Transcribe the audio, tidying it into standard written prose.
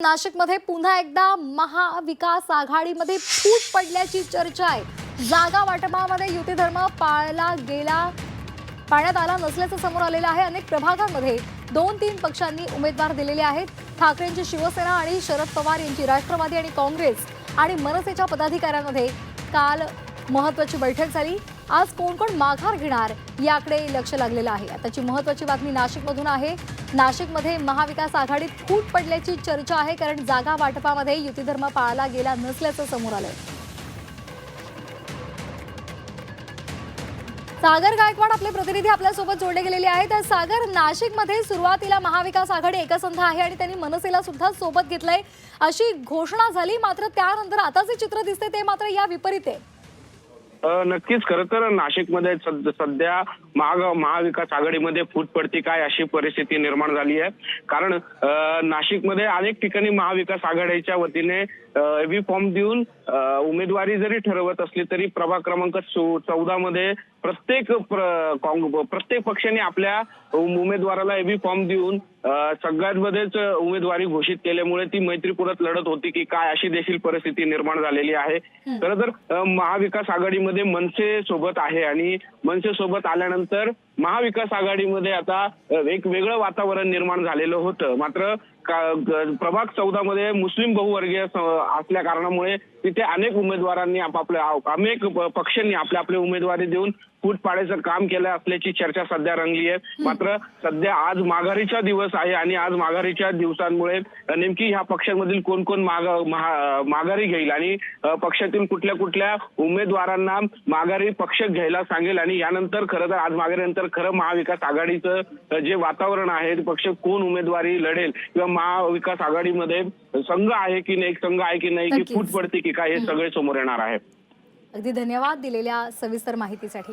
नाशिकमध्ये पुन्हा एकदा महाविकास आघाडीमध्ये फूट पडल्याची चर्चा आहे। जागा वाटपामध्ये युती धर्म पाळण्यात आला नसल्याचं समोर आलेलं आहे। अनेक प्रभागांमध्ये 2-3 पक्षांनी उमेदवार दिलेले आहेत। ठाकरेंची शिवसेना आणि शरद पवार यांची राष्ट्रवादी आणि काँग्रेस आणि मनसेच्या पदाधिकाऱ्यांमध्ये काल महत्त्वाची बैठक झाली। आज कोण कोण माघार घेणार याकडे लक्ष लागलेलं आहे। आताची महत्त्वाची बातमी नाशिकमधून आहे। नाशिकमध्ये महाविकास आघाडीत फूट पडल्याची चर्चा आहे, कारण जागा वाटपामध्ये युती धर्म पाळला गेला नसल्याचं समोर आलंय। सागर गायकवाड आपले प्रतिनिधी आपल्या सोबत जोडले गेलेले आहेत। सागर, नाशिकमध्ये सुरुवातीला महाविकास आघाडी एकसंध आहे आणि त्यांनी मनसेला सुद्धा सोबत घेतलंय अशी घोषणा झाली, मात्र त्यानंतर आता जे चित्र दिसते ते मात्र या विपरीत आहे। नक्कीच खरं तर नाशिकमध्ये सध्या महाविकास आघाडीमध्ये फूट पडती काय अशी परिस्थिती निर्माण झाली आहे। कारण नाशिकमध्ये अनेक ठिकाणी महाविकास आघाडीच्या वतीने एबी फॉर्म देऊन उमेदवारी जरी ठरवत असली तरी प्रभाग क्रमांक 14 मध्ये प्रत्येक पक्षाने आपल्या उमेदवाराला एबी फॉर्म देऊन सगळ्यांमध्येच उमेदवारी घोषित केल्यामुळे ती मैत्रीपूर्ण लढत होती की काय अशी देखील परिस्थिती निर्माण झालेली आहे। खरं तर महाविकास आघाडीमध्ये मनसे सोबत आहे आणि मनसे सोबत आल्यानंतर महाविकास आघाडीमध्ये आता एक वेगळं वातावरण निर्माण झालेलं होतं। मात्र प्रभाग 14 मध्ये मुस्लिम बहुवर्गीय असल्या कारणामुळे तिथे अनेक उमेदवारांनी अनेक पक्षांनी आपले उमेदवारी देऊन फूट पाडायचं काम केलं असल्याची चर्चा सध्या रंगली आहे। मात्र सध्या आज माघारीचा दिवस आहे आणि आज माघारीच्या दिवसांमुळे नेमकी ह्या पक्षांमधील कोण कोण माघारी घेईल आणि पक्षातील कुठल्या उमेदवारांना माघारी पक्ष घ्यायला सांगेल आणि यानंतर खरं तर आज माघारीनंतर खरं महाविकास आघाडीचं जे वातावरण आहे पक्ष कोण उमेदवारी लढेल किंवा महाविकास आघाडीमध्ये संघ आहे की नाही, एक संघ आहे की नाही, की फूट पडते की काय, हे सगळे समोर येणार आहे। अगदी धन्यवाद दिलेल्या सविस्तर माहितीसाठी।